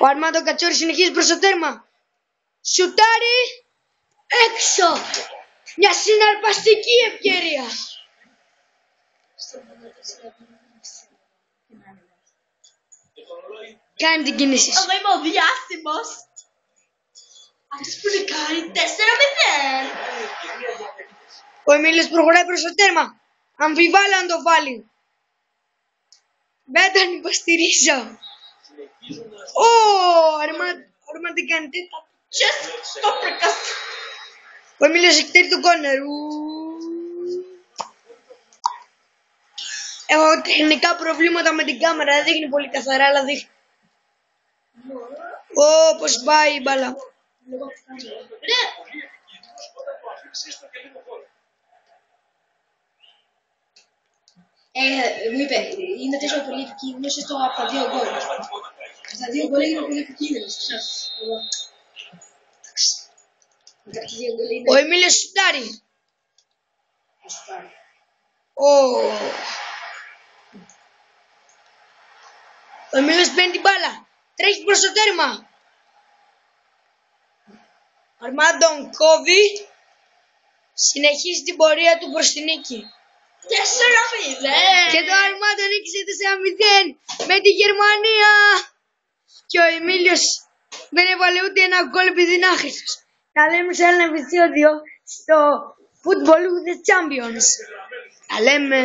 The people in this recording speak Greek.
Ο Αρμάντο Κατσόρης συνεχίζει προς το τέρμα. Σουτάρει. Έξω. Μια συναρπαστική ευκαιρία. Κάνει την κίνηση. Εγώ είμαι ο διάσημος. Αυτός που είναι κάνει 4-0. Ο Εμίλιος προχωράει προς το τέρμα. Αμφιβάλλω αν το βάλει. Δεν τον υποστηρίζω. Αρμάντο κάνει τέτοια. Just το προκast. Ο Εμίλιος εκτέρει το κόρνερ. Έχω τεχνικά προβλήματα με την κάμερα. Δεν δείχνει πολύ καθαρά, αλλά δείχνει. Πώς πάει η μπάλα. Μου είπε, είναι τόσο πολύ επικίνδυνος από τα 2 γκολ. Τα 2 γκολ είναι πολύ επικίνδυνος. Ο Εμίλιος σουτάρει. Ο Εμίλιος παίρνει την μπάλα. Τρέχει προς το τέρμα. Ο Αρμάντο κόβει. Συνεχίζει την πορεία του προς την νίκη. 4-0. Και το Αρμάντο νίκησε 4-0 με τη Γερμανία. Και ο Εμίλιος δεν έβαλε ούτε ένα γκολ επειδή είναι άχρηστος. Τα λέμε σε ένα επεισόδιο στο Football with the Champions. Τα λέμε.